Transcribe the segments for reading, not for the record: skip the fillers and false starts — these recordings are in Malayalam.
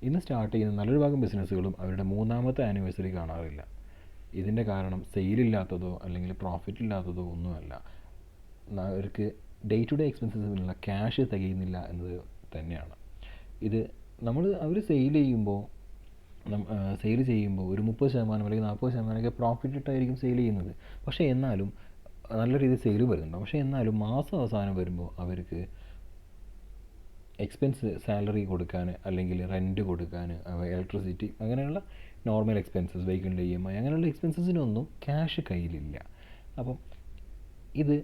ഇന്ന് സ്റ്റാർട്ട് ചെയ്യുന്ന നല്ലൊരു ഭാഗം ബിസിനസ്സുകളും അവരുടെ മൂന്നാമത്തെ ആനിവേഴ്സറി കാണാറില്ല. ഇതിൻ്റെ കാരണം സെയിലില്ലാത്തതോ അല്ലെങ്കിൽ പ്രോഫിറ്റ് ഇല്ലാത്തതോ ഒന്നുമല്ല, അവർക്ക് ഡേ ടു ഡേ എക്സ്പെൻസസിനുള്ള ക്യാഷ് തികയുന്നില്ല എന്നത് തന്നെയാണ്. ഇത് അവർ സെയിൽ ചെയ്യുമ്പോൾ ഒരു 30% അല്ലെങ്കിൽ 40% പ്രോഫിറ്റ് ഇട്ടായിരിക്കും സെയിൽ ചെയ്യുന്നത്. പക്ഷേ എന്നാലും നല്ല രീതിയിൽ സെയിൽ വരുന്നുണ്ടാവും. പക്ഷേ എന്നാലും മാസം അവസാനം വരുമ്പോൾ അവർക്ക് എക്സ്പെൻസ്, സാലറി കൊടുക്കാൻ അല്ലെങ്കിൽ റെൻറ്റ് കൊടുക്കാൻ, ഇലക്ട്രിസിറ്റി, അങ്ങനെയുള്ള നോർമൽ എക്സ്പെൻസസ്, വെഹിക്കിളിൻ്റെ EMI, അങ്ങനെയുള്ള എക്സ്പെൻസസിനൊന്നും ക്യാഷ് കയ്യിലില്ല. അപ്പം ഇത്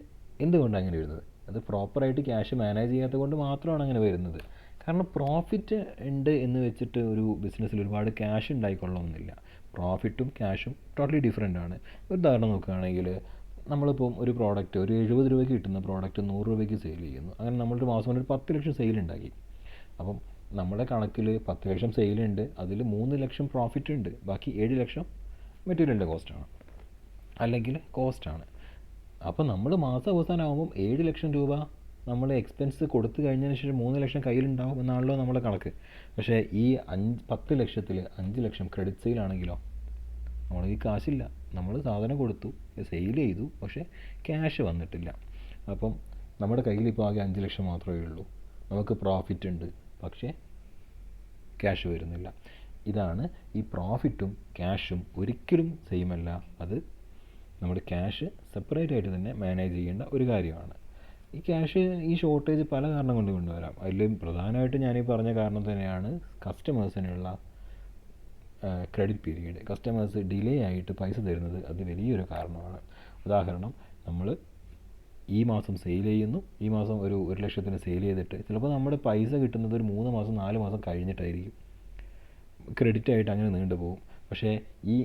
എന്തുകൊണ്ടാണ് അങ്ങനെ വരുന്നത്? അത് പ്രോപ്പറായിട്ട് ക്യാഷ് മാനേജ് ചെയ്യാത്തത് കൊണ്ട് മാത്രമാണ് അങ്ങനെ വരുന്നത്. കാരണം പ്രോഫിറ്റ് ഉണ്ട് എന്ന് വെച്ചിട്ട് ഒരു ബിസിനസ്സിൽ ഒരുപാട് ക്യാഷ് ഉണ്ടായിക്കൊള്ളണമെന്നില്ല. പ്രോഫിറ്റും ക്യാഷും ടോട്ടലി ഡിഫറെൻ്റ് ആണ്. ഒരു ഉദാഹരണം നോക്കുകയാണെങ്കിൽ, നമ്മളിപ്പം ഒരു പ്രോഡക്റ്റ് ഒരു 70 രൂപയ്ക്ക് കിട്ടുന്ന പ്രോഡക്റ്റ് 100 രൂപയ്ക്ക് സെയിൽ ചെയ്യുന്നു. അങ്ങനെ നമ്മളൊരു മാസം കൊണ്ട് ഒരു 10 ലക്ഷം സെയിലുണ്ടാക്കി. അപ്പം നമ്മുടെ കണക്കിൽ 10 ലക്ഷം സെയിലുണ്ട്, അതിൽ 3 ലക്ഷം പ്രോഫിറ്റ് ഉണ്ട്, ബാക്കി 7 ലക്ഷം മെറ്റീരിയലിൻ്റെ കോസ്റ്റാണ് അല്ലെങ്കിൽ കോസ്റ്റാണ്. അപ്പോൾ നമ്മൾ മാസം അവസാനമാകുമ്പം 7 ലക്ഷം രൂപ നമ്മൾ എക്സ്പെൻസ് കൊടുത്തു കഴിഞ്ഞതിന് ശേഷം 3 ലക്ഷം കയ്യിലുണ്ടാവും എന്നാണല്ലോ നമ്മുടെ കണക്ക്. പക്ഷേ ഈ 10 ലക്ഷത്തിൽ 5 ലക്ഷം ക്രെഡിറ്റ് സെയിലാണെങ്കിലോ, നമ്മൾക്ക് കാശില്ല. നമ്മൾ സാധനം കൊടുത്തു, സെയിൽ ചെയ്തു, പക്ഷേ ക്യാഷ് വന്നിട്ടില്ല. അപ്പം നമ്മുടെ കയ്യിൽ ഇപ്പോൾ ആകെ 5 ലക്ഷം മാത്രമേ ഉള്ളൂ. നമുക്ക് പ്രോഫിറ്റ് ഉണ്ട്, പക്ഷേ ക്യാഷ് വരുന്നില്ല. ഇതാണ് ഈ പ്രോഫിറ്റും ക്യാഷും ഒരിക്കലും സെയിം അല്ല. അത് നമ്മൾ ക്യാഷ് സെപ്പറേറ്റ് ആയിട്ട് തന്നെ മാനേജ് ചെയ്യേണ്ട ഒരു കാര്യമാണ്. ഈ ഷോർട്ടേജ് പല കാരണം കൊണ്ട് കൊണ്ടുവരാം. അതിൽ പ്രധാനമായിട്ട് ഞാനീ പറഞ്ഞ കാരണം തന്നെയാണ് കസ്റ്റമേഴ്സിനുള്ള ക്രെഡിറ്റ് പീരീഡ്. കസ്റ്റമേഴ്സ് ഡിലേ ആയിട്ട് പൈസ തരുന്നത് അത് വലിയൊരു കാരണമാണ്. ഉദാഹരണം, നമ്മൾ ഈ മാസം സെയിൽ ചെയ്യുന്നു, ഈ മാസം ഒരു 1 ലക്ഷത്തിന് സെയിൽ ചെയ്തിട്ട് ചിലപ്പോൾ നമ്മുടെ പൈസ കിട്ടുന്നത് ഒരു 3 മാസം 4 മാസം കഴിഞ്ഞിട്ടായിരിക്കും. ക്രെഡിറ്റ് ആയിട്ട് അങ്ങനെ നീണ്ടുപോകും. പക്ഷേ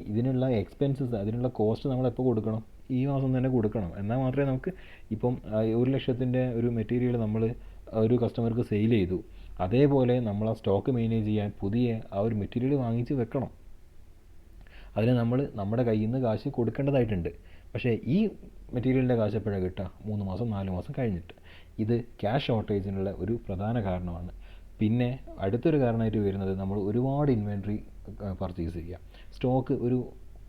ഇതിനുള്ള എക്സ്പെൻസസ്, അതിനുള്ള കോസ്റ്റ് നമ്മളെപ്പോൾ കൊടുക്കണം? ഈ മാസം തന്നെ കൊടുക്കണം. എന്നാൽ മാത്രമേ നമുക്ക്, ഇപ്പം 1 ലക്ഷത്തിൻ്റെ ഒരു മെറ്റീരിയൽ നമ്മൾ ഒരു കസ്റ്റമർക്ക് സെയിൽ ചെയ്തു, അതേപോലെ നമ്മൾ ആ സ്റ്റോക്ക് മാനേജ് ചെയ്യാൻ പുതിയ ആ ഒരു മെറ്റീരിയൽ വാങ്ങിച്ച് വെക്കണം. അതിന് നമ്മൾ നമ്മുടെ കയ്യിൽ നിന്ന് കാശ് കൊടുക്കേണ്ടതായിട്ടുണ്ട്. പക്ഷേ ഈ മെറ്റീരിയലിൻ്റെ കാശ് എപ്പോഴാണ് കിട്ടുക? 3 മാസം 4 മാസം കഴിഞ്ഞിട്ട്. ഇത് ക്യാഷ് ഷോർട്ടേജിനുള്ള ഒരു പ്രധാന കാരണമാണ്. പിന്നെ അടുത്തൊരു കാരണമായിട്ട് വരുന്നത്, നമ്മൾ ഒരുപാട് ഇൻവെൻട്രി പർച്ചേസ് ചെയ്യുക.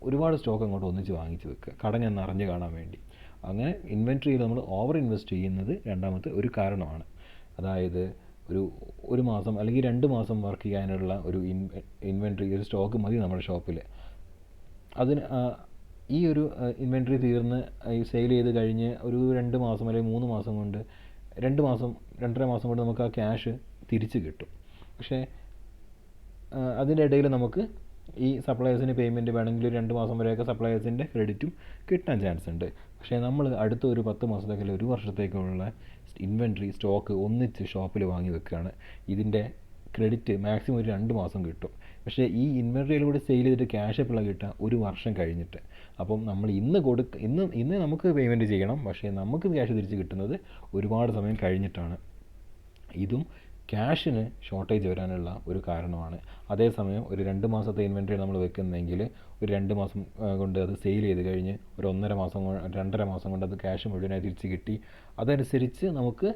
ഒരുപാട് സ്റ്റോക്ക് അങ്ങോട്ട് ഒന്നിച്ച് വാങ്ങിച്ച് വെക്കുക, കടങ്ങ് നിറഞ്ഞ് കാണാൻ വേണ്ടി. അങ്ങനെ ഇൻവെൻട്രിയിൽ നമ്മൾ ഓവർ ഇൻവെസ്റ്റ് ചെയ്യുന്നത് രണ്ടാമത്തെ ഒരു കാരണമാണ്. അതായത് ഒരു മാസം അല്ലെങ്കിൽ 2 മാസം വർക്ക് ചെയ്യാനുള്ള ഒരു ഇൻവെൻട്രി, ഒരു സ്റ്റോക്ക് മതി നമ്മുടെ ഷോപ്പിൽ. അതിന് ഈ ഒരു ഇൻവെൻട്രി തീർന്ന് സെയിൽ ചെയ്ത് കഴിഞ്ഞ് ഒരു 2 മാസം അല്ലെങ്കിൽ 3 മാസം കൊണ്ട്, 2.5 മാസം കൊണ്ട് നമുക്ക് ആ ക്യാഷ് തിരിച്ച് കിട്ടും. പക്ഷേ അതിൻ്റെ ഇടയിൽ നമുക്ക് ഈ സപ്ലയേഴ്സിന് പേയ്മെൻറ്റ് വേണമെങ്കിൽ 2 മാസം വരെയൊക്കെ സപ്ലയേഴ്സിൻ്റെ ക്രെഡിറ്റും കിട്ടാൻ ചാൻസ് ഉണ്ട്. പക്ഷേ നമ്മൾ അടുത്ത ഒരു 10 മാസത്തേക്ക് അല്ലെങ്കിൽ 1 വർഷത്തേക്കുള്ള ഇൻവെൻട്രി സ്റ്റോക്ക് ഒന്നിച്ച് ഷോപ്പിൽ വാങ്ങി വെക്കുകയാണ്. ഇതിൻ്റെ ക്രെഡിറ്റ് മാക്സിമം ഒരു 2 മാസം കിട്ടും. പക്ഷേ ഈ ഇൻവെൻട്രിയിലൂടെ സെയിൽ ചെയ്തിട്ട് ക്യാഷ് എപ്പോഴാണ് കിട്ടുക? 1 വർഷം കഴിഞ്ഞിട്ട്. അപ്പം നമ്മൾ ഇന്ന് നമുക്ക് പേയ്മെൻറ്റ് ചെയ്യണം, പക്ഷേ നമുക്ക് ക്യാഷ് തിരിച്ച് കിട്ടുന്നത് ഒരുപാട് സമയം കഴിഞ്ഞിട്ടാണ്. ഇതും ക്യാഷിന് ഷോർട്ടേജ് വരാനുള്ള ഒരു കാരണമാണ്. അതേസമയം ഒരു 2 മാസത്തെ ഇൻവെൻട്രി നമ്മൾ വെക്കുന്നെങ്കിൽ ഒരു 2 മാസം കൊണ്ട് അത് സെയിൽ ചെയ്ത് കഴിഞ്ഞ് ഒരു 2.5 മാസം കൊണ്ട് അത് ക്യാഷ് മുഴുവനായി തിരിച്ച് കിട്ടി. അതനുസരിച്ച് നമുക്ക്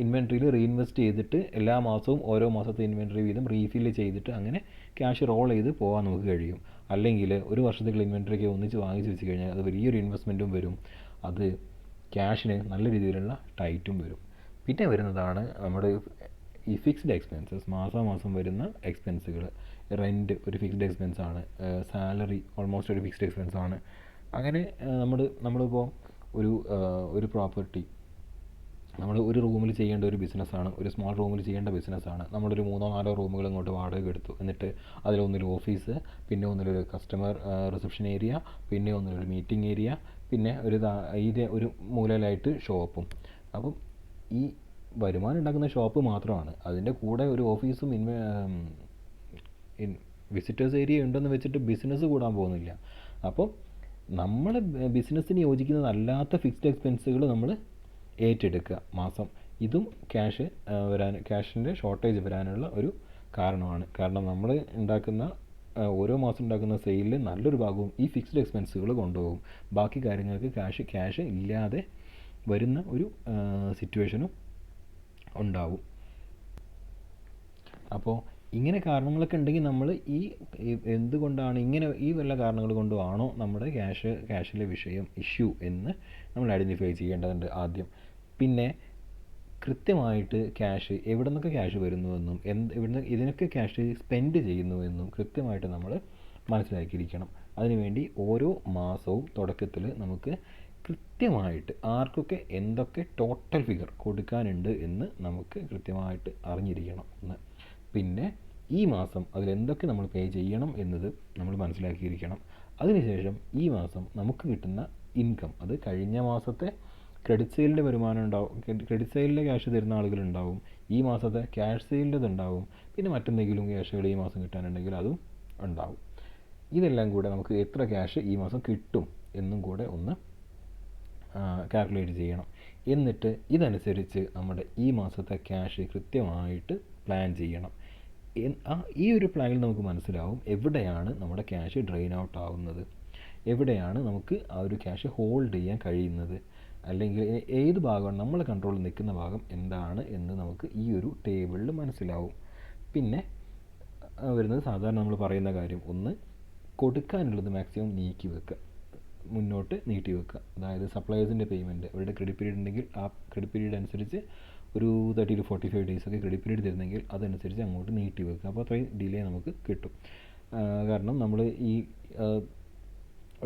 ഇൻവെൻട്രിയിൽ റീഇൻവെസ്റ്റ് ചെയ്തിട്ട് എല്ലാ മാസവും ഓരോ മാസത്തെ ഇൻവെൻട്രി വീതം റീഫില്ല് ചെയ്തിട്ട് അങ്ങനെ ക്യാഷ് റോൾ ചെയ്ത് പോകാൻ നമുക്ക് കഴിയും. അല്ലെങ്കിൽ ഒരു വർഷത്തേക്കുള്ള ഇൻവെൻട്രിക്ക് ഒന്നിച്ച് വാങ്ങിച്ച് വെച്ച് കഴിഞ്ഞാൽ അത് വലിയൊരു ഇൻവെസ്റ്റ്മെൻറ്റും വരും. അത് ക്യാഷിന് നല്ല രീതിയിലുള്ള ടൈറ്റും വരും. പിന്നെ വരുന്നതാണ് നമ്മുടെ ഈ ഫിക്സ്ഡ് എക്സ്പെൻസസ്, മാസാമാസം വരുന്ന എക്സ്പെൻസുകൾ. റെൻറ്റ് ഒരു ഫിക്സ്ഡ് എക്സ്പെൻസാണ്, സാലറി ഓൾമോസ്റ്റ് ഒരു ഫിക്സ്ഡ് എക്സ്പെൻസാണ്. അങ്ങനെ നമ്മളിപ്പോൾ ഒരു പ്രോപ്പർട്ടി നമ്മൾ ഒരു റൂമിൽ ചെയ്യേണ്ട ഒരു ബിസിനസ്സാണ്, ഒരു സ്മോൾ റൂമിൽ ചെയ്യേണ്ട ബിസിനസ്സാണ്. നമ്മളൊരു 3-4 റൂമുകൾ ഇങ്ങോട്ട് വാടക എടുത്തു. എന്നിട്ട് അതിലൊന്നിൽ ഓഫീസ്, പിന്നെ ഒന്നിലൊരു കസ്റ്റമർ റിസപ്ഷൻ ഏരിയ, പിന്നെ ഒന്നിലൊരു മീറ്റിംഗ് ഏരിയ, പിന്നെ ഒരു മൂലയിലായിട്ട് ഷോപ്പും. അപ്പം ഈ വരുമാനം ഉണ്ടാക്കുന്ന ഷോപ്പ് മാത്രമാണ്. അതിൻ്റെ കൂടെ ഒരു ഓഫീസും വിസിറ്റേഴ്സ് ഏരിയ ഉണ്ടെന്ന് വെച്ചിട്ട് ബിസിനസ് കൂടാൻ പോകുന്നില്ല. അപ്പോൾ നമ്മൾ ബിസിനസ്സിന് യോജിക്കുന്നതല്ലാത്ത ഫിക്സ്ഡ് എക്സ്പെൻസുകൾ നമ്മൾ ഏറ്റെടുക്കുക മാസം. ഇതും ക്യാഷിൻ്റെ ഷോർട്ടേജ് വരാനുള്ള ഒരു കാരണമാണ്. കാരണം നമ്മൾ ഓരോ മാസം ഉണ്ടാക്കുന്ന സെയിലിൽ നല്ലൊരു ഭാഗവും ഈ ഫിക്സ്ഡ് എക്സ്പെൻസുകൾ കൊണ്ടുപോകും. ബാക്കി കാര്യങ്ങൾക്ക് ക്യാഷ് ഇല്ലാതെ വരുന്ന ഒരു സിറ്റുവേഷനും ഉണ്ടാവും. അപ്പോൾ ഇങ്ങനെ കാരണങ്ങളൊക്കെ ഉണ്ടെങ്കിൽ നമ്മൾ എന്തുകൊണ്ടാണ് ഇങ്ങനെ ഈ വല്ല കാരണങ്ങൾ കൊണ്ടുമാണോ നമ്മുടെ ക്യാഷിലെ ഇഷ്യൂ എന്ന് നമ്മൾ ഐഡൻറ്റിഫൈ ചെയ്യേണ്ടതുണ്ട് ആദ്യം. പിന്നെ കൃത്യമായിട്ട് ക്യാഷ് എവിടെ നിന്നൊക്കെ ക്യാഷ് വരുന്നുവെന്നും ഇവിടുന്ന് ഇതിനൊക്കെ ക്യാഷ് സ്പെൻഡ് ചെയ്യുന്നുവെന്നും കൃത്യമായിട്ട് നമ്മൾ മനസ്സിലാക്കിയിരിക്കണം. അതിനുവേണ്ടി ഓരോ മാസവും തുടക്കത്തിൽ നമുക്ക് കൃത്യമായിട്ട് ആർക്കൊക്കെ എന്തൊക്കെ ടോട്ടൽ ഫിഗർ കൊടുക്കാനുണ്ട് എന്ന് നമുക്ക് കൃത്യമായിട്ട് അറിഞ്ഞിരിക്കണം എന്ന്. പിന്നെ ഈ മാസം അതിലെന്തൊക്കെ നമ്മൾ പേ ചെയ്യണം എന്നത് നമ്മൾ മനസ്സിലാക്കിയിരിക്കണം. അതിനുശേഷം ഈ മാസം നമുക്ക് കിട്ടുന്ന ഇൻകം, അത് കഴിഞ്ഞ മാസത്തെ ക്രെഡിറ്റ് സെയിലിൻ്റെ വരുമാനം ഉണ്ടാവും, ക്രെഡിറ്റ് സെയിലിൻ്റെ ക്യാഷ് തരുന്ന ആളുകളുണ്ടാവും, ഈ മാസത്തെ ക്യാഷ് സെയിലിൻ്റെ ഉണ്ടാവും, പിന്നെ മറ്റെന്തെങ്കിലും ക്യാഷുകൾ ഈ മാസം കിട്ടാനുണ്ടെങ്കിൽ അതും ഉണ്ടാവും. ഇതെല്ലാം കൂടെ നമുക്ക് എത്ര ക്യാഷ് ഈ മാസം കിട്ടും എന്നും കൂടെ ഒന്ന് കാൽക്കുലേറ്റ് ചെയ്യണം. എന്നിട്ട് ഇതനുസരിച്ച് നമ്മുടെ ഈ മാസത്തെ ക്യാഷ് കൃത്യമായിട്ട് പ്ലാൻ ചെയ്യണം. ഈ ഒരു പ്ലാനിൽ നമുക്ക് മനസ്സിലാവും എവിടെയാണ് നമ്മുടെ ക്യാഷ് ഡ്രെയിൻ ഔട്ട് ആവുന്നത്, എവിടെയാണ് നമുക്ക് ആ ഒരു ക്യാഷ് ഹോൾഡ് ചെയ്യാൻ കഴിയുന്നത്, അല്ലെങ്കിൽ ഏത് ഭാഗമാണ് നമ്മളെ കൺട്രോളിൽ നിൽക്കുന്ന ഭാഗം എന്താണ് എന്ന് നമുക്ക് ഈ ഒരു ടേബിളിൽ മനസ്സിലാവും. പിന്നെ വരുന്നത് സാധാരണ നമ്മൾ പറയുന്ന കാര്യം, ഒന്ന് കൊടുക്കാനുള്ളത് മാക്സിമം നീക്കി വെക്കുക, മുന്നോട്ട് നീട്ടി വെക്കുക. അതായത് സപ്ലയേഴ്സിൻ്റെ പേയ്മെൻറ്റ്, അവരുടെ ക്രെഡിറ്റ് പീരീഡ് ഉണ്ടെങ്കിൽ ആ ക്രെഡിറ്റ് പീരീഡ് അനുസരിച്ച് ഒരു 30 to 45 days ഒക്കെ ക്രെഡിറ്റ് പീരീഡ് തരുന്നെങ്കിൽ അതനുസരിച്ച് അങ്ങോട്ട് നീട്ടി വെക്കുക. അപ്പോൾ അത്രയും ഡിലേ നമുക്ക് കിട്ടും. കാരണം നമ്മൾ ഈ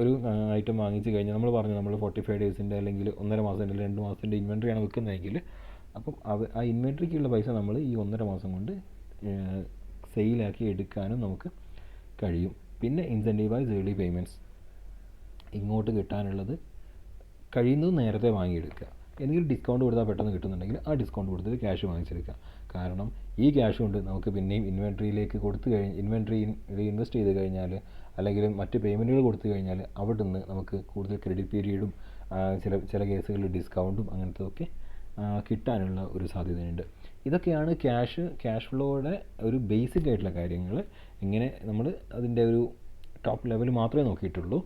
ഒരു ഐറ്റം വാങ്ങിച്ച് കഴിഞ്ഞാൽ നമ്മൾ പറഞ്ഞു നമ്മൾ 45 days അല്ലെങ്കിൽ 1.5 മാസത്തിൻ്റെ അല്ലെങ്കിൽ 2 മാസത്തിൻ്റെ ഇൻവെൻട്രിയാണ് വെക്കുന്നതെങ്കിൽ അപ്പം ആ ഇൻവെൻട്രിക്കുള്ള പൈസ നമ്മൾ ഈ 1.5 മാസം കൊണ്ട് സെയിലാക്കി എടുക്കാനും നമുക്ക് കഴിയും. പിന്നെ ഇൻസെൻറ്റീവൈസ് ഏർലി പേയ്മെൻറ്റ്സ്, ഇങ്ങോട്ട് കിട്ടാനുള്ളത് കഴിയുന്നത് നേരത്തെ വാങ്ങിയെടുക്കുക. എന്തെങ്കിലും ഡിസ്കൗണ്ട് കൊടുത്താൽ പെട്ടെന്ന് കിട്ടുന്നുണ്ടെങ്കിൽ ആ ഡിസ്കൗണ്ട് കൊടുത്തിട്ട് ക്യാഷ് വാങ്ങിച്ചെടുക്കുക. കാരണം ഈ ക്യാഷ് കൊണ്ട് നമുക്ക് പിന്നെയും ഇൻവെൻട്രിയിലേക്ക് ഇൻവെൻട്രിയിൽ ഇൻവെസ്റ്റ് ചെയ്ത് കഴിഞ്ഞാൽ അല്ലെങ്കിൽ മറ്റ് പേയ്മെൻറ്റുകൾ കൊടുത്തു കഴിഞ്ഞാൽ അവിടുന്ന് നമുക്ക് കൂടുതൽ ക്രെഡിറ്റ് പീരീഡും ചില കേസുകളിൽ ഡിസ്കൗണ്ടും അങ്ങനത്തെയൊക്കെ കിട്ടാനുള്ള ഒരു സാധ്യതയുണ്ട്. ഇതൊക്കെയാണ് ക്യാഷ് ഫ്ലോയുടെ ഒരു ബേസിക് ആയിട്ടുള്ള കാര്യങ്ങൾ. ഇങ്ങനെ നമ്മൾ അതിൻ്റെ ഒരു ടോപ്പ് ലെവൽ മാത്രമേ നോക്കിയിട്ടുള്ളൂ.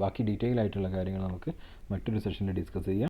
ബാക്കി ഡീറ്റെയിൽ ആയിട്ടുള്ള കാര്യങ്ങൾ നമുക്ക് മറ്റൊരു സെഷനിൽ ഡിസ്കസ് ചെയ്യാം.